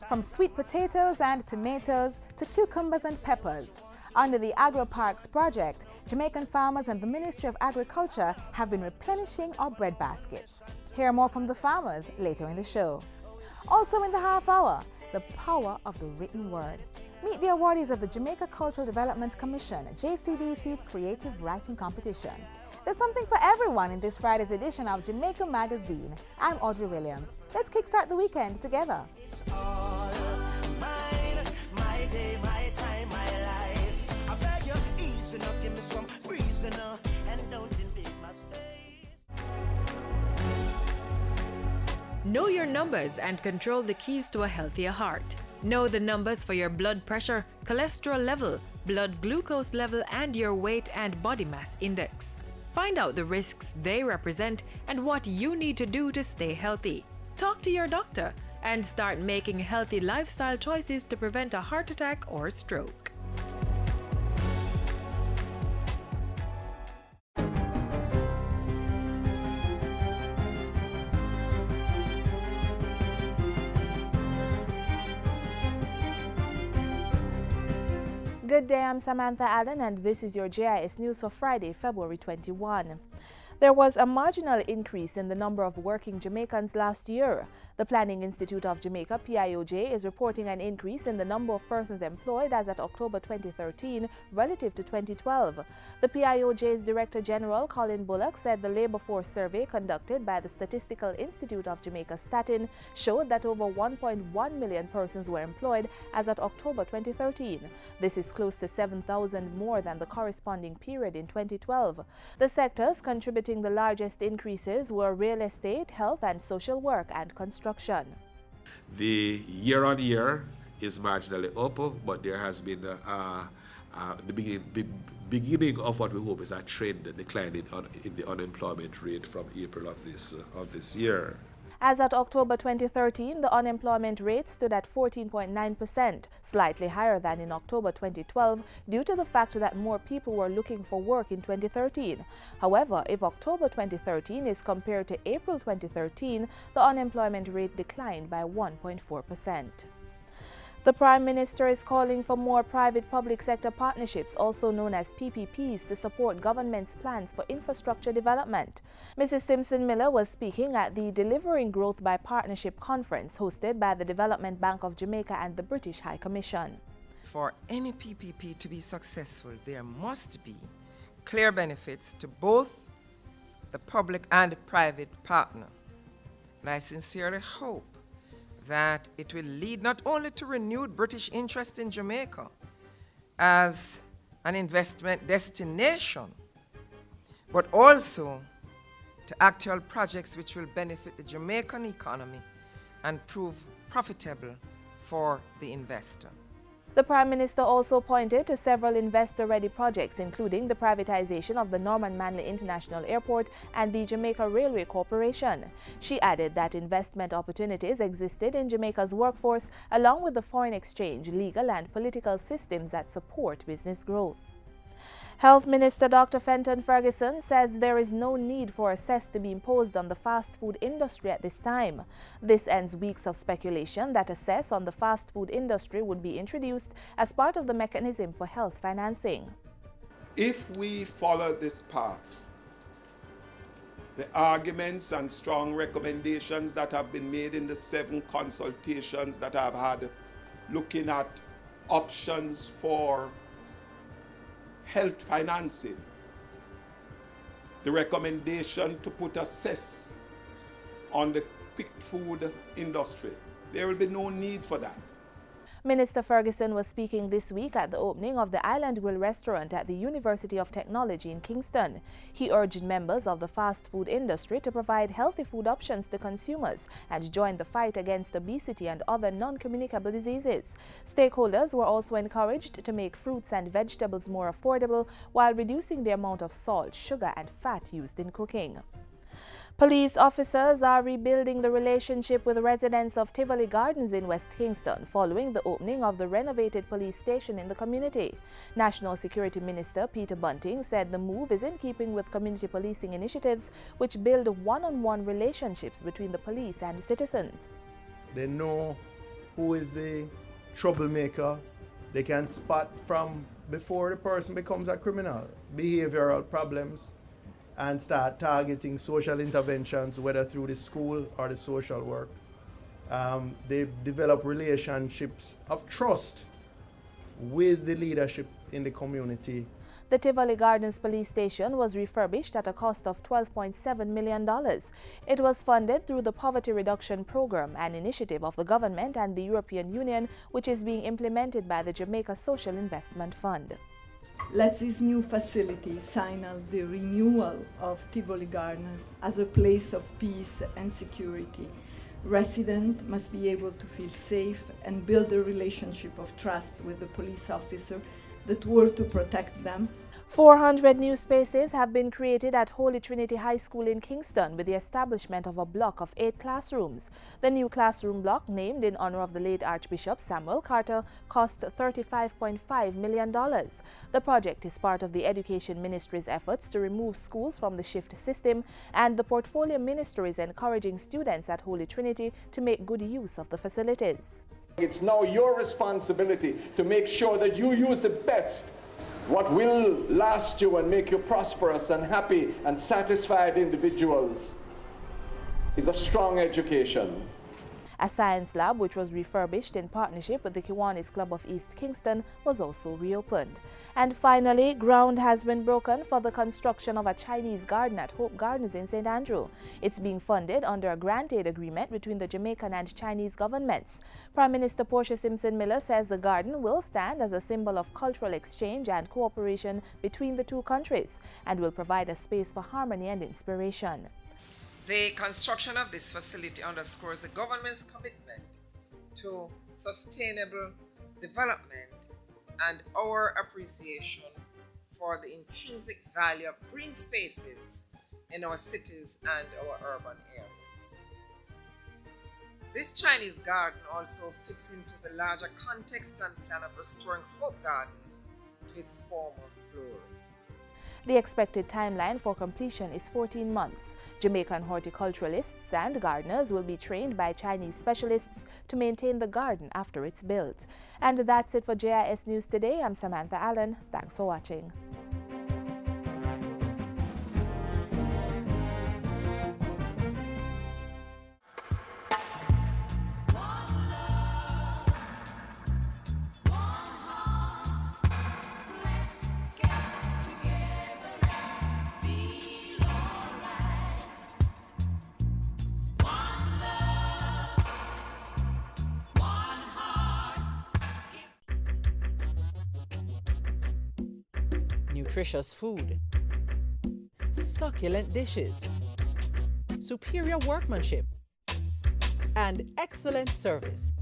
From sweet potatoes and tomatoes to cucumbers and peppers. Under the Agro Parks project, Jamaican farmers and the Ministry of Agriculture have been replenishing our bread baskets. Hear more from the farmers later in the show. Also in the half hour, the power of the written word. Meet the awardees of the Jamaica Cultural Development Commission, JCDC's Creative Writing Competition. There's something for everyone in this Friday's edition of Jamaica Magazine. I'm Audrey Williams. Let's kickstart the weekend together. It's all mine, my day, my time, my life. I beg you, easy now, give me some reason now, and don't invade my space. Know your numbers and control the keys to a healthier heart. Know the numbers for your blood pressure, cholesterol level, blood glucose level, and your weight and body mass index. Find out the risks they represent and what you need to do to stay healthy. Talk to your doctor and start making healthy lifestyle choices to prevent a heart attack or stroke. Good day, I'm Samantha Allen and this is your JIS News for Friday, February 21. There was a marginal increase in the number of working Jamaicans last year. The Planning Institute of Jamaica, PIOJ, is reporting an increase in the number of persons employed as at October 2013 relative to 2012. The PIOJ's Director General, Colin Bullock, said the labor force survey conducted by the Statistical Institute of Jamaica, Statin, showed that over 1.1 million persons were employed as at October 2013. This is close to 7,000 more than the corresponding period in 2012. The sectors contributing the largest increases were real estate, health and social work, and construction. The year-on-year is marginally up, but there has been the beginning of what we hope is a trend decline in the unemployment rate from April of this year. As at October 2013, the unemployment rate stood at 14.9%, slightly higher than in October 2012 due to the fact that more people were looking for work in 2013. However, if October 2013 is compared to April 2013, the unemployment rate declined by 1.4%. The Prime Minister is calling for more private-public sector partnerships, also known as PPPs, to support government's plans for infrastructure development. Mrs. Simpson-Miller was speaking at the Delivering Growth by Partnership conference hosted by the Development Bank of Jamaica and the British High Commission. For any PPP to be successful, there must be clear benefits to both the public and private partner. And I sincerely hope that it will lead not only to renewed British interest in Jamaica as an investment destination, but also to actual projects which will benefit the Jamaican economy and prove profitable for the investor. The Prime Minister also pointed to several investor-ready projects, including the privatization of the Norman Manley International Airport and the Jamaica Railway Corporation. She added that investment opportunities existed in Jamaica's workforce, along with the foreign exchange, legal and political systems that support business growth. Health Minister Dr. Fenton Ferguson says there is no need for a cess to be imposed on the fast food industry at this time. This ends weeks of speculation that a cess on the fast food industry would be introduced as part of the mechanism for health financing. If we follow this path, the arguments and strong recommendations that have been made in the 7 consultations that I've had looking at options for health financing, the recommendation to put a cess on the quick food industry, there will be no need for that. Minister Ferguson was speaking this week at the opening of the Island Grill restaurant at the University of Technology in Kingston. He urged members of the fast food industry to provide healthy food options to consumers and join the fight against obesity and other non-communicable diseases. Stakeholders were also encouraged to make fruits and vegetables more affordable while reducing the amount of salt, sugar and fat used in cooking. Police officers are rebuilding the relationship with residents of Tivoli Gardens in West Kingston following the opening of the renovated police station in the community. National Security Minister Peter Bunting said the move is in keeping with community policing initiatives which build one-on-one relationships between the police and citizens. They know who is the troublemaker. They can spot from before the person becomes a criminal, behavioral problems, and start targeting social interventions, whether through the school or the social work. They develop relationships of trust with the leadership in the community. The Tivoli Gardens police station was refurbished at a cost of $12.7 million. It was funded through the Poverty Reduction Program, an initiative of the government and the European Union, which is being implemented by the Jamaica Social Investment Fund. Let this new facility signal the renewal of Tivoli Garden as a place of peace and security. Residents must be able to feel safe and build a relationship of trust with the police officer that work to protect them. 400 new spaces have been created at Holy Trinity High School in Kingston with the establishment of a block of 8 classrooms. The new classroom block, named in honor of the late Archbishop Samuel Carter, cost $35.5 million. The project is part of the Education Ministry's efforts to remove schools from the shift system, and the Portfolio Ministry is encouraging students at Holy Trinity to make good use of the facilities. It's now your responsibility to make sure that you use the best. What will last you and make you prosperous and happy and satisfied individuals is a strong education. A science lab, which was refurbished in partnership with the Kiwanis Club of East Kingston, was also reopened. And finally, ground has been broken for the construction of a Chinese garden at Hope Gardens in St. Andrew. It's being funded under a grant aid agreement between the Jamaican and Chinese governments. Prime Minister Portia Simpson Miller says the garden will stand as a symbol of cultural exchange and cooperation between the two countries and will provide a space for harmony and inspiration. The construction of this facility underscores the government's commitment to sustainable development and our appreciation for the intrinsic value of green spaces in our cities and our urban areas. This Chinese garden also fits into the larger context and plan of restoring Hope Gardens to its former glory. The expected timeline for completion is 14 months. Jamaican horticulturalists and gardeners will be trained by Chinese specialists to maintain the garden after it's built. And that's it for JIS News Today. I'm Samantha Allen. Thanks for watching. Nutritious food, succulent dishes, superior workmanship, and excellent service.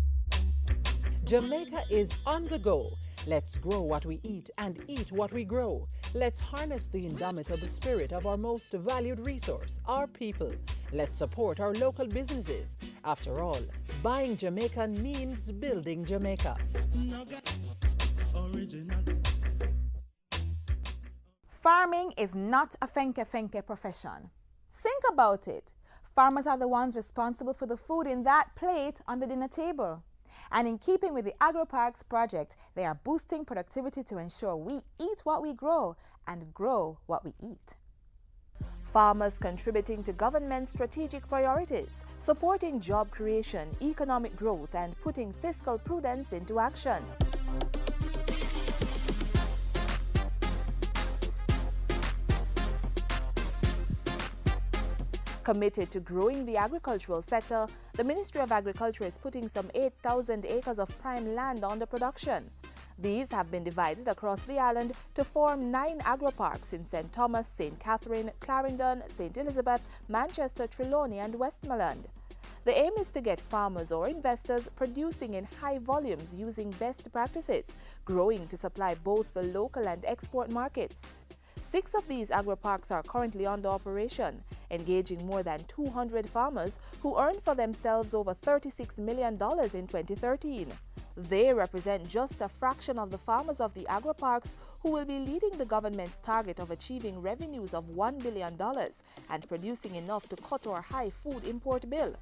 Jamaica is on the go. Let's grow what we eat and eat what we grow. Let's harness the indomitable spirit of our most valued resource, our people. Let's support our local businesses. After all, buying Jamaican means building Jamaica. Farming is not a fenke profession. Think about it. Farmers are the ones responsible for the food in that plate on the dinner table. And in keeping with the Agro Parks project, they are boosting productivity to ensure we eat what we grow and grow what we eat. Farmers contributing to government's strategic priorities, supporting job creation, economic growth, and putting fiscal prudence into action. Committed to growing the agricultural sector, the Ministry of Agriculture is putting some 8,000 acres of prime land under production. These have been divided across the island to form 9 agro-parks in St. Thomas, St. Catherine, Clarendon, St. Elizabeth, Manchester, Trelawney and Westmoreland. The aim is to get farmers or investors producing in high volumes using best practices, growing to supply both the local and export markets. 6 of these agro-parks are currently under operation, engaging more than 200 farmers who earned for themselves over $36 million in 2013. They represent just a fraction of the farmers of the agro-parks who will be leading the government's target of achieving revenues of $1 billion and producing enough to cut our high food import bill.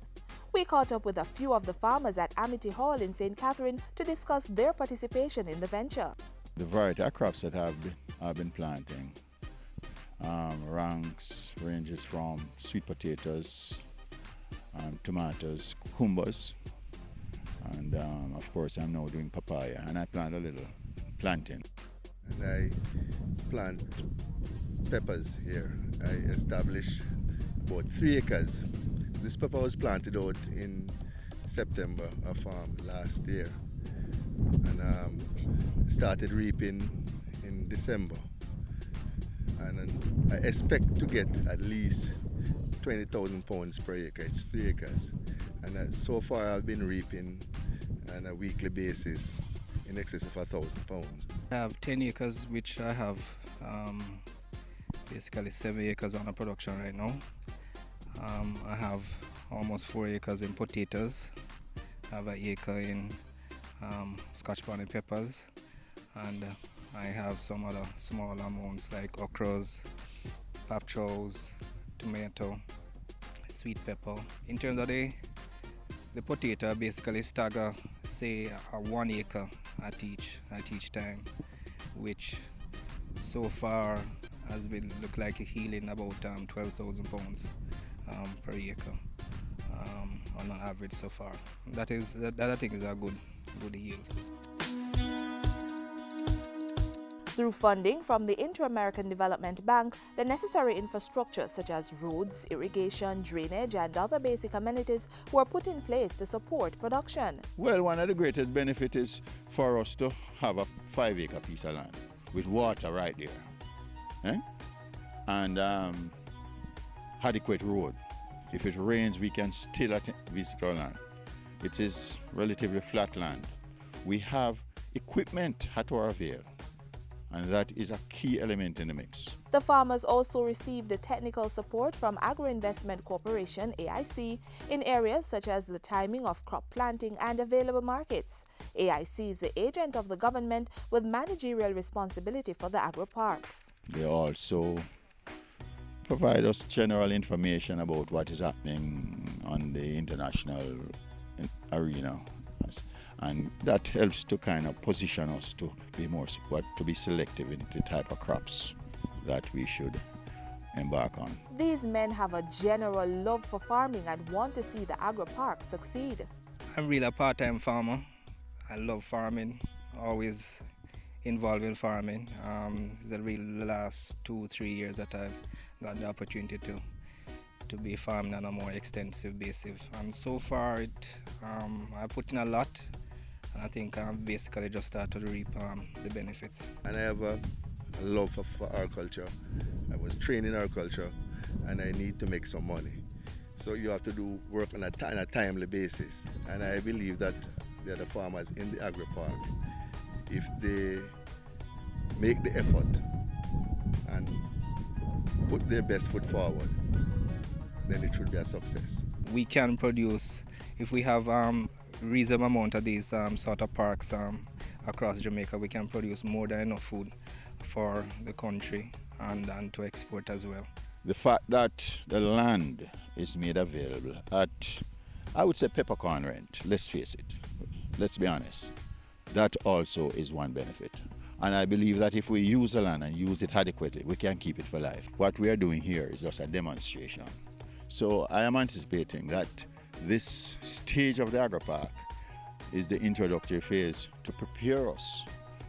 We caught up with a few of the farmers at Amity Hall in St. Catherine to discuss their participation in the venture. The variety of crops that I've been planting ranges from sweet potatoes, tomatoes, cucumbers, and of course I'm now doing papaya, and I plant a little plantain. And I plant peppers here. I established about 3 acres. This pepper was planted out in September of last year, and started reaping in December. And I expect to get at least 20,000 pounds per acre. It's 3 acres. And so far I've been reaping on a weekly basis in excess of 1,000 pounds. I have 10 acres, which I have basically 7 acres on a production right now. I have almost 4 acres in potatoes. I have 1 acre in Scotch bonnet peppers, and I have some other small amounts like okras, pap chows, tomato, sweet pepper. In terms of the potato, basically stagger, say 1 acre at each time, which so far has been look like a healing about 12,000 pounds per acre on an average so far. That I think is a good yield. Through funding from the Inter-American Development Bank, the necessary infrastructure such as roads, irrigation, drainage, and other basic amenities were put in place to support production. Well, one of the greatest benefits is for us to have a 5-acre piece of land with water right there, and adequate road. If it rains, we can still visit our land. It is relatively flat land. We have equipment at our avail, and that is a key element in the mix. The farmers also received the technical support from Agro Investment Corporation, AIC, in areas such as the timing of crop planting and available markets. AIC is the agent of the government with managerial responsibility for the agro-parks. They also provide us general information about what is happening on the international arena, and that helps to kind of position us to be selective in the type of crops that we should embark on. These men have a general love for farming and want to see the agro-park succeed. I'm really a part-time farmer. I love farming, always involved in farming. It's the last 2-3 years that I've got the opportunity to be farming on a more extensive basis. And so far, I put in a lot, and I think I've basically just started to reap the benefits. And I have a love for agriculture. I was trained in agriculture, and I need to make some money. So you have to do work on a timely basis. And I believe that the other farmers in the agro-park, if they make the effort and put their best foot forward, then it should be a success. We can produce, if we have reasonable amount of these sort of parks across Jamaica, we can produce more than enough food for the country and to export as well. The fact that the land is made available at, I would say, peppercorn rent, let's face it, let's be honest, that also is one benefit. And I believe that if we use the land and use it adequately, we can keep it for life. What we are doing here is just a demonstration. So I am anticipating that this stage of the agro-park is the introductory phase to prepare us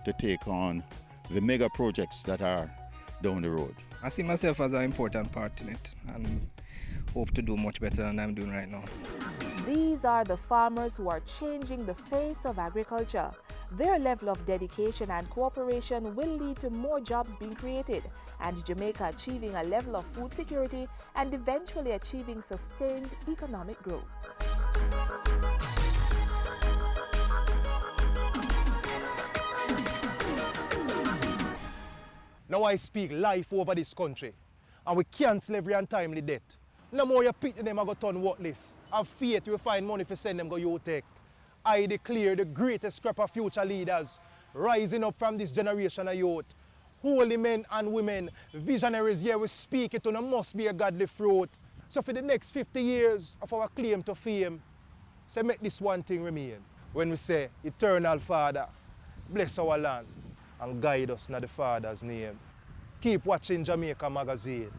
to take on the mega projects that are down the road. I see myself as an important part in it and hope to do much better than I'm doing right now. These are the farmers who are changing the face of agriculture. Their level of dedication and cooperation will lead to more jobs being created and Jamaica achieving a level of food security and eventually achieving sustained economic growth. Now I speak life over this country. And we cancel every untimely death. No more you pick them and go turn worthless. Have faith you find money for send them go you take. I declare the greatest crop of future leaders rising up from this generation of youth. Holy men and women, visionaries here, we speak it on, must be a godly fruit. So for the next 50 years of our claim to fame, say make this one thing remain. When we say, Eternal Father, bless our land and guide us in the Father's name. Keep watching Jamaica Magazine.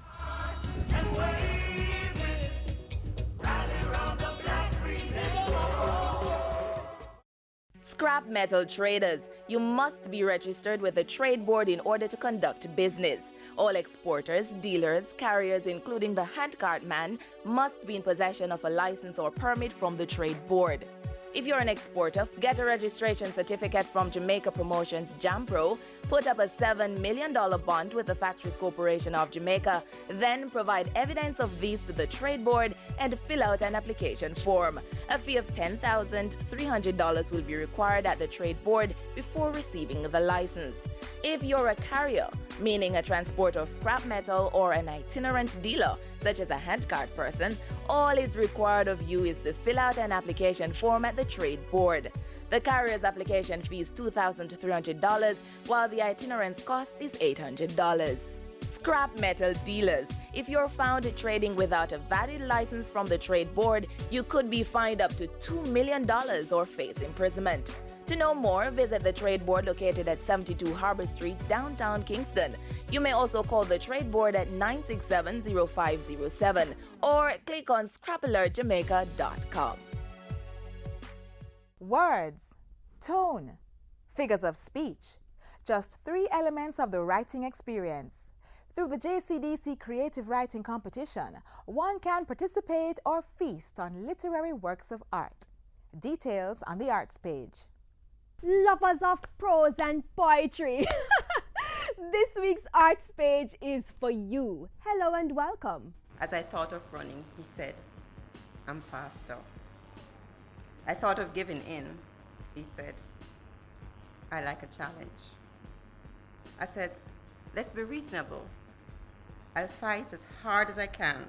Scrap metal traders, you must be registered with the trade board in order to conduct business. All exporters, dealers, carriers, including the handcart man, must be in possession of a license or permit from the trade board. If you're an exporter, get a registration certificate from Jamaica Promotions JAMPRO, put up a $7 million bond with the Factories Corporation of Jamaica, then provide evidence of these to the trade board and fill out an application form. A fee of $10,300 will be required at the trade board before receiving the license. If you're a carrier, meaning a transporter of scrap metal, or an itinerant dealer, such as a handcart person, all is required of you is to fill out an application form at the trade board. The carrier's application fee is $2,300, while the itinerant's cost is $800. Scrap metal dealers. If you're found trading without a valid license from the trade board, you could be fined up to $2 million or face imprisonment. To know more, visit the trade board located at 72 Harbor Street, downtown Kingston. You may also call the trade board at 967-0507 or click on scrapalertjamaica.com. Words, tone, figures of speech. Just 3 elements of the writing experience. Through the JCDC Creative Writing Competition, one can participate or feast on literary works of art. Details on the arts page. Lovers of prose and poetry. This week's arts page is for you. Hello and welcome. As I thought of running, he said, I'm faster. I thought of giving in. He said, I like a challenge. I said, let's be reasonable. I'll fight as hard as I can,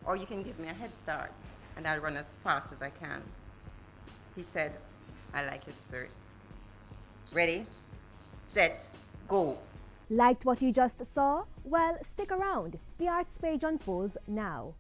or you can give me a head start and I'll run as fast as I can. He said, I like your spirit. Ready, set, go. Liked what you just saw? Well, stick around. The arts page unfolds now.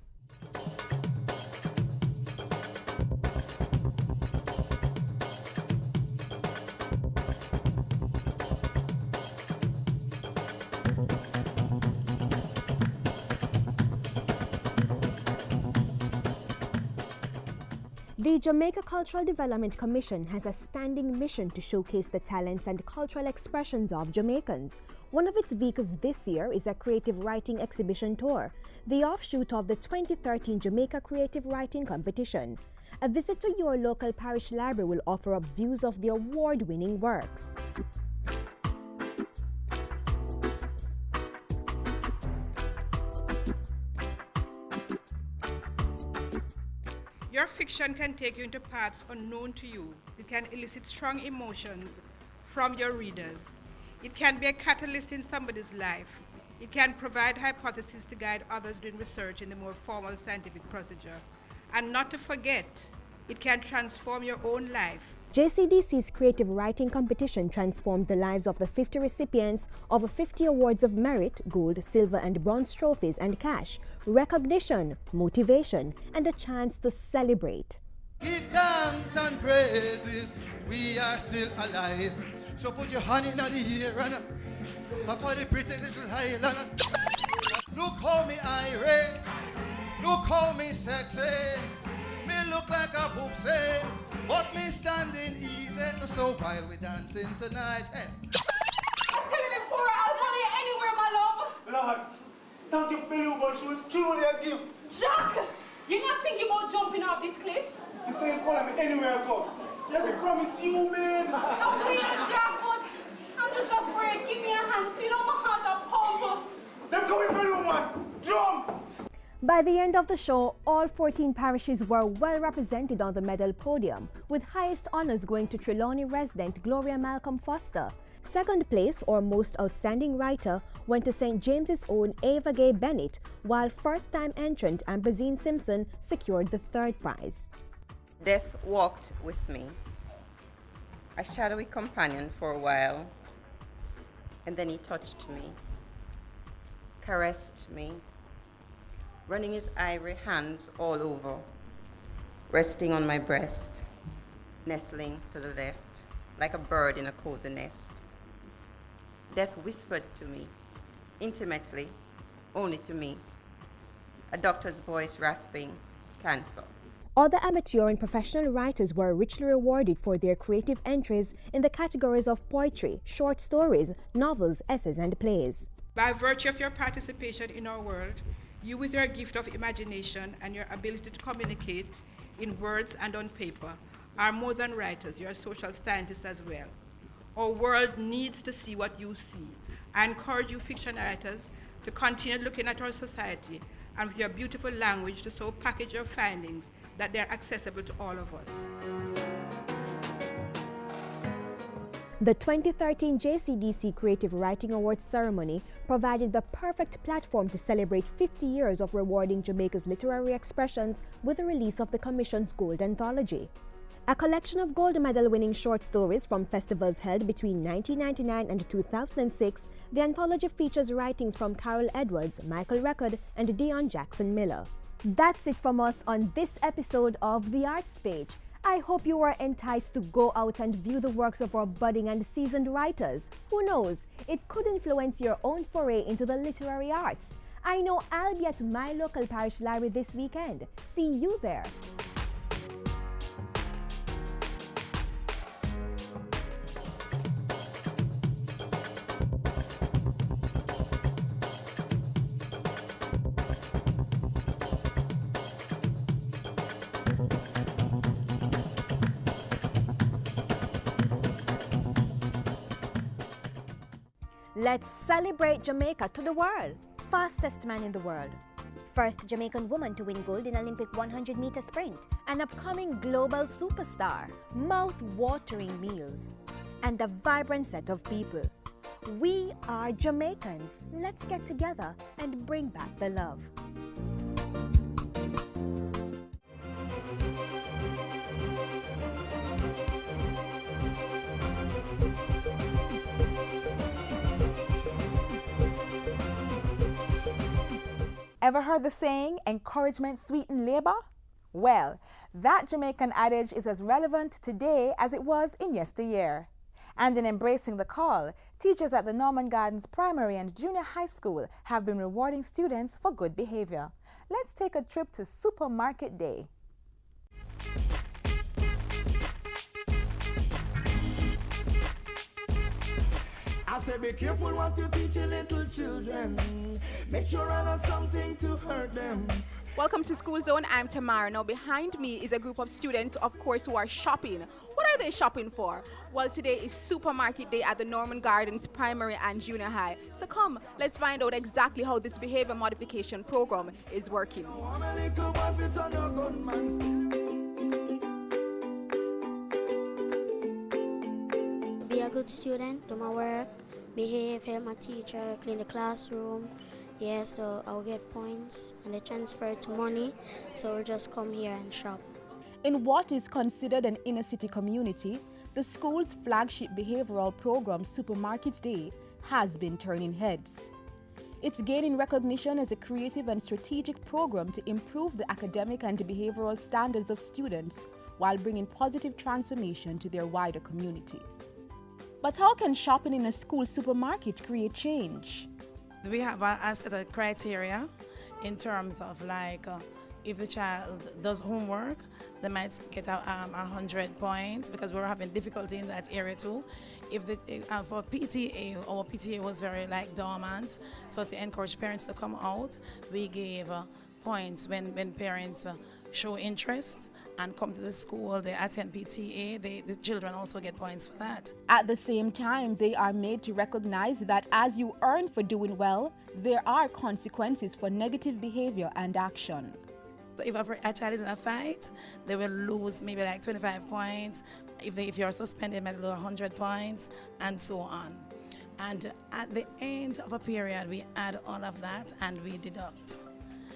The Jamaica Cultural Development Commission has a standing mission to showcase the talents and cultural expressions of Jamaicans. One of its vehicles this year is a creative writing exhibition tour, the offshoot of the 2013 Jamaica Creative Writing Competition. A visit to your local parish library will offer up views of the award-winning works. Your fiction can take you into paths unknown to you. It can elicit strong emotions from your readers. It can be a catalyst in somebody's life. It can provide hypotheses to guide others doing research in the more formal scientific procedure. And not to forget, it can transform your own life. JCDC's creative writing competition transformed the lives of the 50 recipients of 50 awards of merit, gold, silver and bronze trophies and cash, recognition, motivation and a chance to celebrate. Give thanks and praises, we are still alive. So put your hand in the air and for the pretty little island. Look how me irate, look how me sexy. Me look like a book say, but me standing easy. So while we dancing tonight, hey. I'm telling you before, I'll follow you anywhere, my love. Lord, thank you for you, but she was truly a gift. Jack, you're not thinking about jumping off this cliff? You say you follow me anywhere I go. Yes, I promise you, man. I'm real, Jack, but I'm just afraid. Give me a hand. Feel on my heart a pump. They're coming for you, man. Jump! By the end of the show, all 14 parishes were well represented on the medal podium, with highest honors going to Trelawney resident Gloria Malcolm Foster. Second place, or Most Outstanding Writer, went to St. James's own Ava Gay Bennett, while first-time entrant Ambrosine Simpson secured the third prize. Death walked with me, a shadowy companion for a while, and then he touched me, caressed me, running his ivory hands all over, resting on my breast, nestling to the left, like a bird in a cozy nest. Death whispered to me, intimately, only to me, a doctor's voice rasping, "Cancer." Other amateur and professional writers were richly rewarded for their creative entries in the categories of poetry, short stories, novels, essays, and plays. By virtue of your participation in our world, you with your gift of imagination and your ability to communicate in words and on paper are more than writers, you're social scientists as well. Our world needs to see what you see. I encourage you fiction writers to continue looking at our society and with your beautiful language to so package your findings that they're accessible to all of us. The 2013 JCDC Creative Writing Awards ceremony provided the perfect platform to celebrate 50 years of rewarding Jamaica's literary expressions with the release of the Commission's Gold Anthology. A collection of gold medal-winning short stories from festivals held between 1999 and 2006, the anthology features writings from Carol Edwards, Michael Record, and Dion Jackson Miller. That's it from us on this episode of The Arts Page. I hope you were enticed to go out and view the works of our budding and seasoned writers. Who knows, it could influence your own foray into the literary arts. I know I'll be at my local parish library this weekend. See you there. Let's celebrate Jamaica to the world. Fastest man in the world. First Jamaican woman to win gold in Olympic 100-meter sprint. An upcoming global superstar. Mouth-watering meals. And a vibrant set of people. We are Jamaicans. Let's get together and bring back the love. Ever heard the saying, encouragement sweeten labor? Well, that Jamaican adage is as relevant today as it was in yesteryear. And in embracing the call, teachers at the Norman Gardens Primary and Junior High School have been rewarding students for good behavior. Let's take a trip to Supermarket Day. I say be careful what you teach your little children. Make sure I know something to hurt them. Welcome to School Zone. I'm Tamara. Now behind me is a group of students, of course, who are shopping. What are they shopping for? Well, today is Supermarket Day at the Norman Gardens Primary and Junior High. So come, let's find out exactly how this behavior modification program is working. Be a good student, do my work, behave, help my teacher, clean the classroom. Yeah, so I'll get points and they transfer to money, so we'll just come here and shop. In what is considered an inner-city community, the school's flagship behavioral program, Supermarket Day, has been turning heads. It's gaining recognition as a creative and strategic program to improve the academic and behavioral standards of students while bringing positive transformation to their wider community. But how can shopping in a school supermarket create change? We have a set of criteria in terms of if the child does homework, they might get 100 points because we're having difficulty in that area too. If for PTA, our PTA was very dormant, so to encourage parents to come out, we gave points when parents show interest and come to the school, they attend PTA, the children also get points for that. At the same time, they are made to recognize that as you earn for doing well, there are consequences for negative behavior and action. So if a child is in a fight, they will lose maybe 25 points, If you're suspended, they might lose 100 points, and so on. And at the end of a period, we add all of that and we deduct.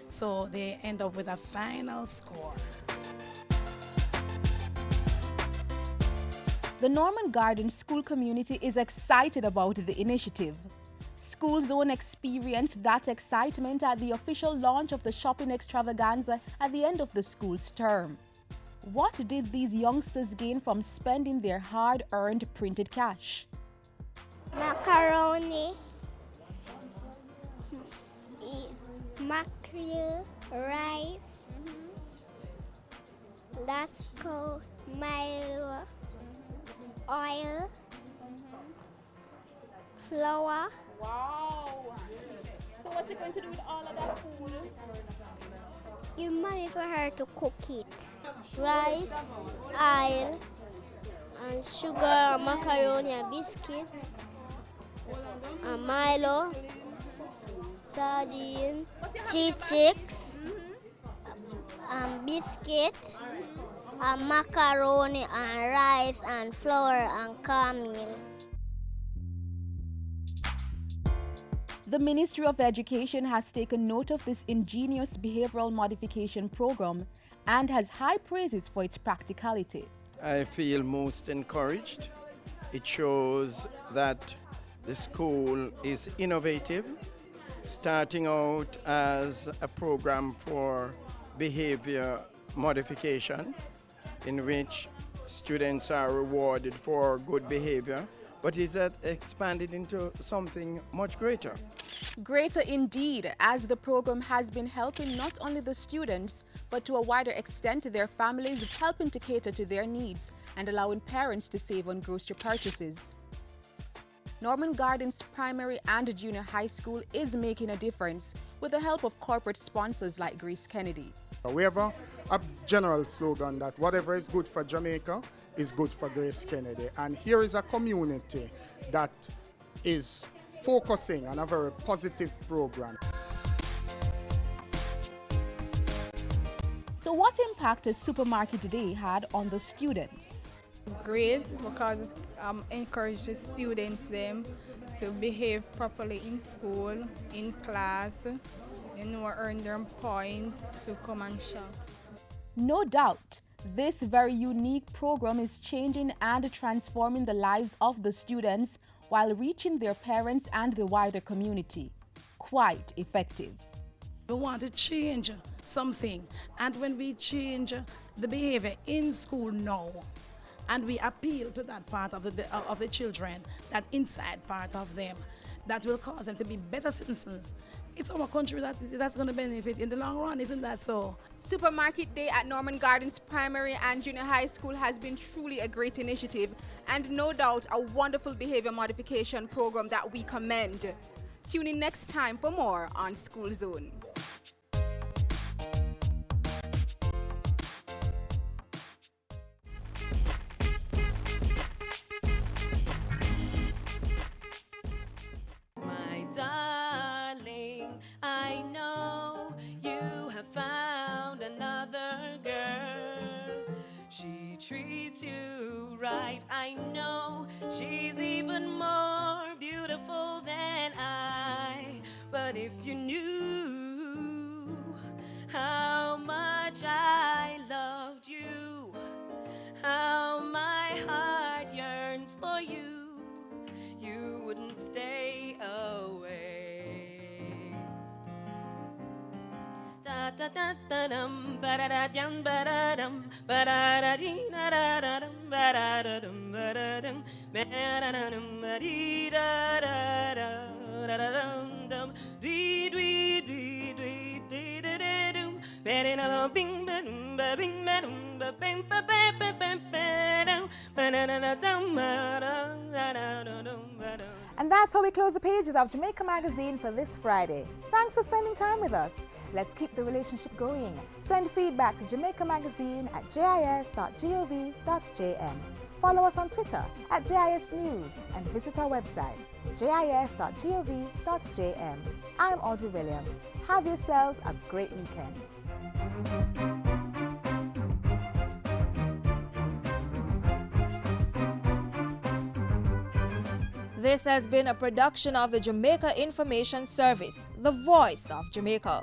So they end up with a final score. The Norman Gardens school community is excited about the initiative. School Zone experienced that excitement at the official launch of the shopping extravaganza at the end of the school's term. What did these youngsters gain from spending their hard-earned printed cash? Macaroni, mackerel, rice, Lasco, Milo, oil, flour. Wow! So what's it going to do with all of that food? Give money for her to cook it. Rice, oil, and sugar, macaroni, and biscuit, and Milo, sardine, cheese chicks, and biscuit, and macaroni, and rice, and flour, and cornmeal. The Ministry of Education has taken note of this ingenious behavioral modification program and has high praises for its practicality. I feel most encouraged. It shows that the school is innovative, starting out as a program for behavior modification in which students are rewarded for good behavior, but is that expanded into something much greater. Greater indeed, as the program has been helping not only the students, but to a wider extent their families, helping to cater to their needs and allowing parents to save on grocery purchases. Norman Gardens Primary and Junior High School is making a difference with the help of corporate sponsors like Grace Kennedy. We have a general slogan that whatever is good for Jamaica is good for Grace Kennedy. And here is a community that is focusing on a very positive program. So what impact has Supermarket Day had on the students? Great, because it encourages students them to behave properly in school, in class, earn their points to come and shop. No doubt, this very unique program is changing and transforming the lives of the students while reaching their parents and the wider community. Quite effective. We want to change something, and when we change the behavior in school now, and we appeal to that part of the children, that inside part of them, that will cause them to be better citizens. It's our country that's going to benefit in the long run, isn't that so? Supermarket Day at Norman Gardens Primary and Junior High School has been truly a great initiative and no doubt a wonderful behavior modification program that we commend. Tune in next time for more on School Zone. I know you have found another girl. She treats you right. I know she's even more beautiful than I. But if you knew how much I loved you, how my heart yearns for you, you wouldn't stay away. Da da da da dum, ba da da dum, ba da dum, ba da da dee da da da dum, ba da da dum, ba da dum, ba da da dum, ba dee da da da da da dum dum, dee dee dee dee dee dee dee dum, ba da da bing ba dum ba bing ba dum ba bing ba ba ba ba ba dum, ba da da dum ba da da da dum ba dum. And that's how we close the pages of Jamaica Magazine for this Friday. Thanks for spending time with us. Let's keep the relationship going. Send feedback to jamaicamagazine@jis.gov.jm. Follow us on Twitter @JIS News and visit our website jis.gov.jm. I'm Audrey Williams. Have yourselves a great weekend. This has been a production of the Jamaica Information Service, the voice of Jamaica.